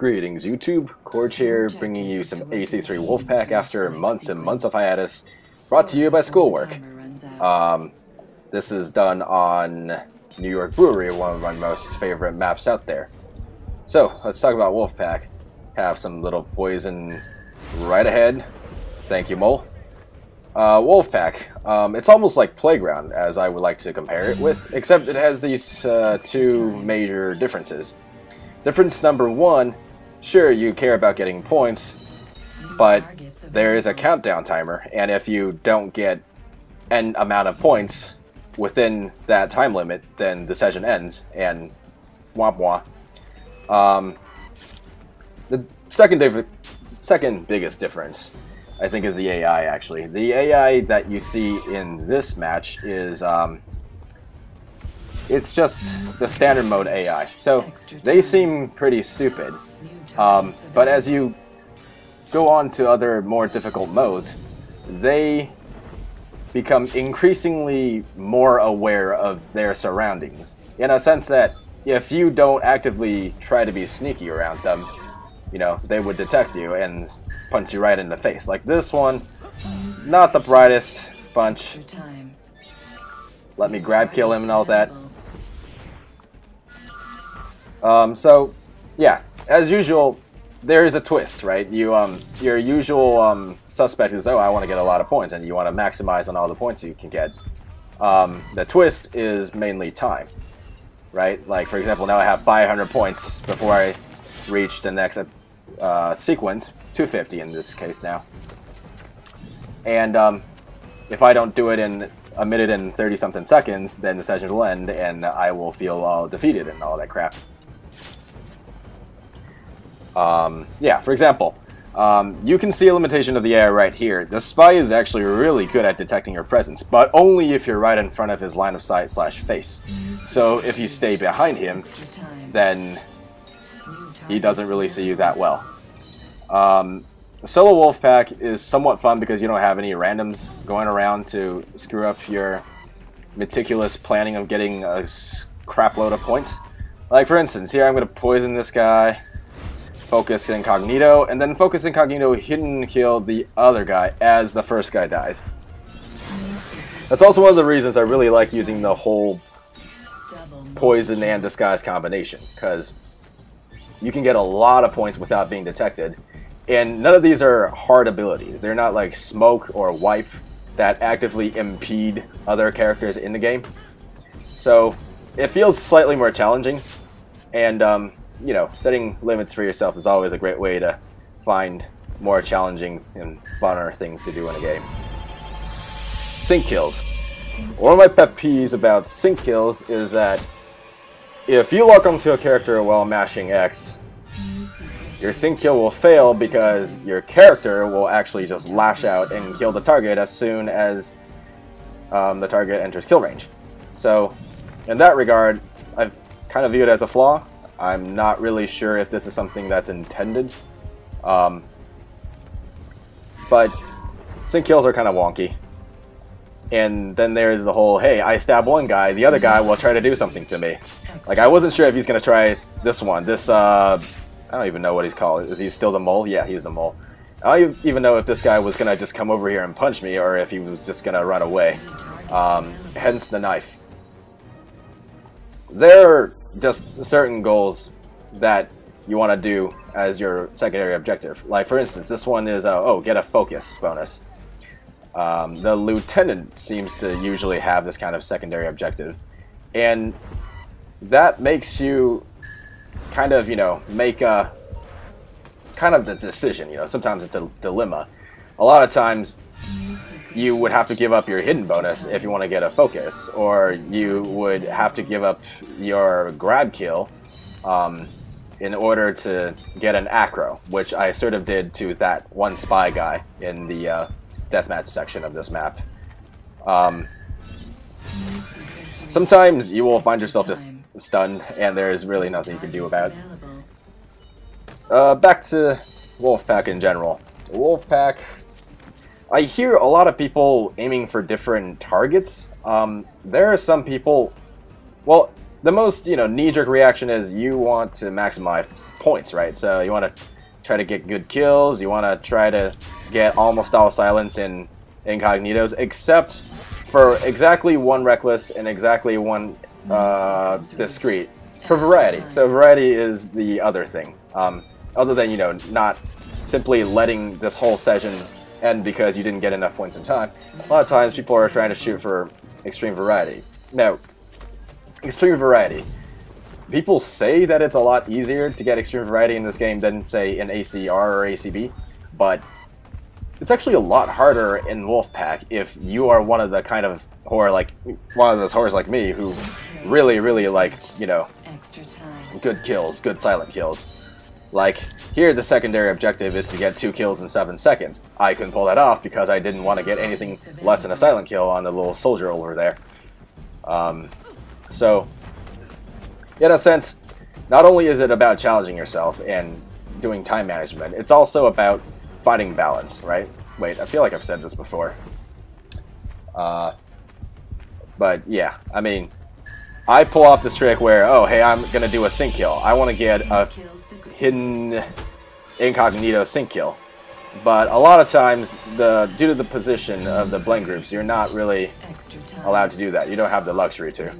Greetings YouTube, Corge here, bringing you some AC3 Wolfpack after months and months of hiatus, brought to you by Schoolwork. This is done on New York Brewery, one of my most favorite maps out there. So, let's talk about Wolfpack. Have some little poison right ahead. Thank you, Mole. Wolfpack, it's almost like Playground, as I would like to compare it with, except it has these two major differences. Difference number one, sure, you care about getting points, but there is a countdown timer, and if you don't get an amount of points within that time limit, then the session ends, and womp womp. The second biggest difference, I think, is the AI, actually. The AI that you see in this match is, it's just the standard mode AI. So, they seem pretty stupid. But as you go on to other more difficult modes, they become increasingly more aware of their surroundings. In a sense that if you don't actively try to be sneaky around them, you know, they would detect you and punch you right in the face. Like this one, not the brightest bunch. Let me grab kill him and all that. So, yeah, as usual, there is a twist, right? Your usual suspect is, oh, I want to get a lot of points, and you want to maximize on all the points you can get. The twist is mainly time, right? Like, for example, now I have 500 points before I reach the next sequence, 250 in this case now. And if I don't do it in a minute and 30-something seconds, then the session will end, and I will feel all defeated and all that crap. Yeah, for example, you can see a limitation of the AI right here. The spy is actually really good at detecting your presence, but only if you're right in front of his line of sight / face. So if you stay behind him, then he doesn't really see you that well. Solo Wolfpack is somewhat fun because you don't have any randoms going around to screw up your meticulous planning of getting a crap load of points. Like, for instance, here I'm going to poison this guy, focus incognito, and then focus incognito hidden kill the other guy as the first guy dies. That's also one of the reasons I really like using the whole poison and disguise combination, because you can get a lot of points without being detected, and none of these are hard abilities. They're not like smoke or wipe that actively impede other characters in the game. So it feels slightly more challenging, and you know, setting limits for yourself is always a great way to find more challenging and funner things to do in a game. Sync kills. One of my pet peeves about sync kills is that if you lock onto a character while mashing X, your sync kill will fail because your character will actually just lash out and kill the target as soon as the target enters kill range. So, in that regard, I've kind of viewed it as a flaw. I'm not really sure if this is something that's intended. But sync kills are kind of wonky. And then there's the whole, hey, I stab one guy, the other guy will try to do something to me. Like, I wasn't sure if he's going to try this one. This, I don't even know what he's called. Is he still the mole? Yeah, he's the mole. I don't even know if this guy was going to just come over here and punch me, or if he was just going to run away. Hence the knife. There are just certain goals that you want to do as your secondary objective. Like, for instance, this one is, oh, get a focus bonus. The lieutenant seems to usually have this kind of secondary objective. And that makes you kind of, you know, make a kind of the decision. You know, sometimes it's a dilemma. A lot of times you would have to give up your hidden bonus if you want to get a focus, or you would have to give up your grab kill in order to get an acro, which I sort of did to that one spy guy in the deathmatch section of this map. Sometimes you will find yourself just stunned, and there is really nothing you can do about it. Back to Wolfpack in general. Wolfpack, I hear a lot of people aiming for different targets. There are some people, well, the most, knee-jerk reaction is you want to maximize points, right? So you want to try to get good kills, you want to try to get almost all silence in incognitos, except for exactly one reckless and exactly one discreet, for variety. So variety is the other thing. Other than, not simply letting this whole session end because you didn't get enough points in time, a lot of times people are trying to shoot for extreme variety. Now, extreme variety. People say that it's a lot easier to get extreme variety in this game than, say, in ACR or ACB, but it's actually a lot harder in Wolfpack if you are one of the kind of whore, like, one of those whores like me who really, really like, good kills, good silent kills. Like, here the secondary objective is to get 2 kills in 7 seconds. I couldn't pull that off because I didn't want to get anything less than a silent kill on the little soldier over there. So, in a sense, not only is it about challenging yourself and doing time management, it's also about finding balance, right? Wait, I feel like I've said this before. But yeah, I mean, I pull off this trick where, oh, hey, I'm going to do a sync kill. I want to get a hidden incognito sync kill. But a lot of times, due to the position of the blend groups, you're not really allowed to do that. You don't have the luxury to.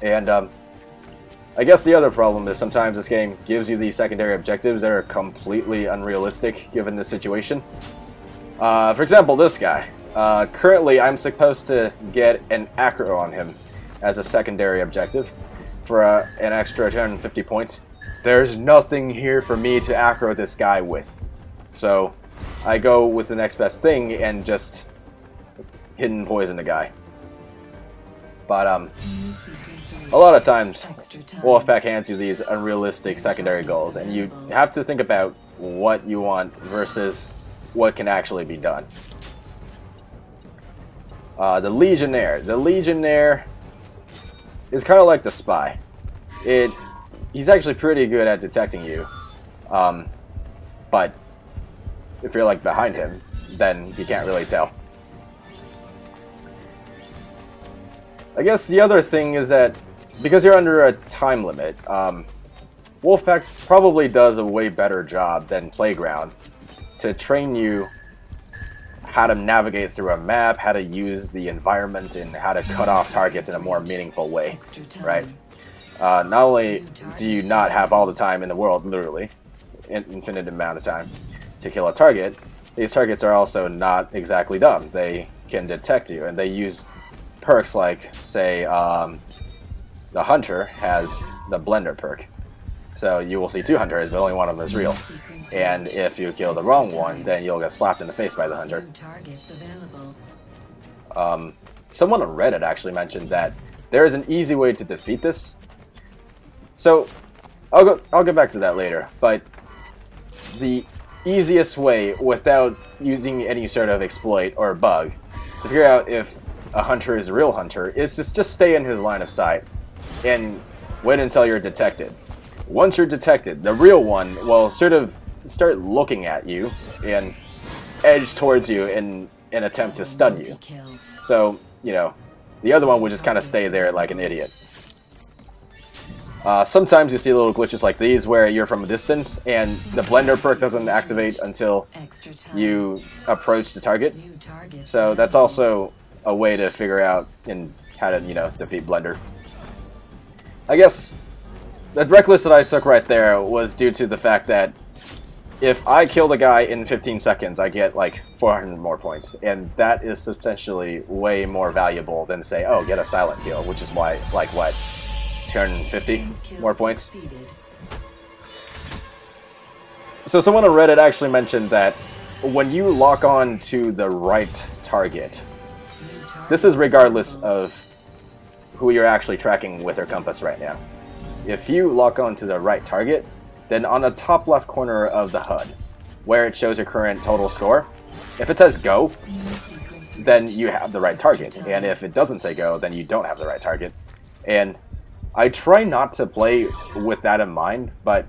And I guess the other problem is sometimes this game gives you these secondary objectives that are completely unrealistic given the situation. For example, this guy. Currently, I'm supposed to get an acro on him as a secondary objective for an extra 250 points. There's nothing here for me to acro this guy with. So I go with the next best thing and just hidden poison the guy. But a lot of times Wolfpack hands you these unrealistic secondary goals, and you have to think about what you want versus what can actually be done. The Legionnaire. The Legionnaire is kind of like the Spy. He's actually pretty good at detecting you. But if you're like behind him, then you can't really tell. I guess the other thing is that because you're under a time limit, Wolfpack probably does a way better job than Playground to train you how to navigate through a map, how to use the environment, and how to cut off targets in a more meaningful way, right? Not only do you not have all the time in the world, literally, an infinite amount of time to kill a target, these targets are also not exactly dumb. They can detect you, and they use perks like, say, the Hunter has the Blender perk. So you will see 2 Hunters, but only one of them is real. And if you kill the wrong one, then you'll get slapped in the face by the Hunter. Someone on Reddit actually mentioned that there is an easy way to defeat this. So I'll get back to that later. But the easiest way, without using any sort of exploit or bug, to figure out if a Hunter is a real Hunter is just stay in his line of sight and wait until you're detected. Once you're detected, the real one will sort of start looking at you and edge towards you in an attempt to stun you. So, the other one would just kind of stay there like an idiot. Sometimes you see little glitches like these where you're from a distance and the Blender perk doesn't activate until you approach the target. So that's also a way to figure out how to, defeat Blender. I guess the reckless that I took right there was due to the fact that if I kill the guy in 15 seconds, I get like 400 more points, and that is substantially way more valuable than say, oh, get a silent kill, which is why, like what, 250 more points. So someone on Reddit actually mentioned that when you lock on to the right target, this is regardless of who you're actually tracking with your compass right now. If you lock on to the right target, then on the top left corner of the HUD, where it shows your current total score, if it says go, then you have the right target. And if it doesn't say go, then you don't have the right target. And I try not to play with that in mind, but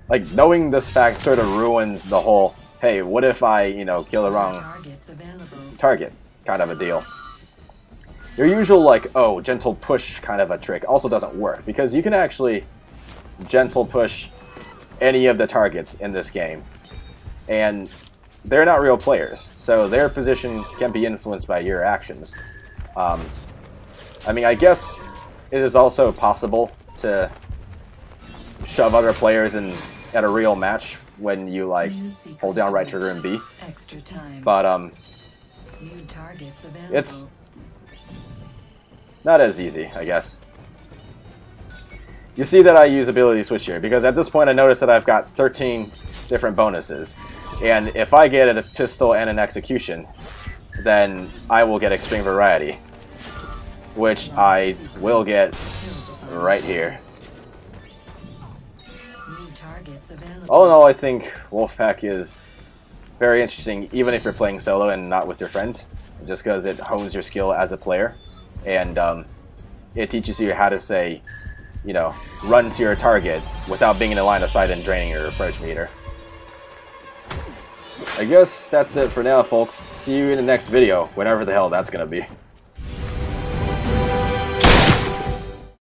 like knowing this fact sort of ruins the whole, hey, what if I, kill the wrong target kind of a deal. your usual, like, oh, gentle push kind of a trick also doesn't work, because you can actually gentle push any of the targets in this game, and they're not real players, so their position can be influenced by your actions. I mean, I guess it is also possible to shove other players in at a real match when you, like, hold down right trigger and B. But it's not as easy, I guess. You see that I use ability switch here, because at this point I notice that I've got 13 different bonuses. And if I get a pistol and an execution, then I will get extreme variety, which I will get right here. All in all, I think Wolfpack is very interesting, even if you're playing solo and not with your friends, just because it hones your skill as a player, and it teaches you how to say, you know, run to your target without being in a line of sight and draining your approach meter. I guess that's it for now, folks. See you in the next video, whenever the hell that's gonna be.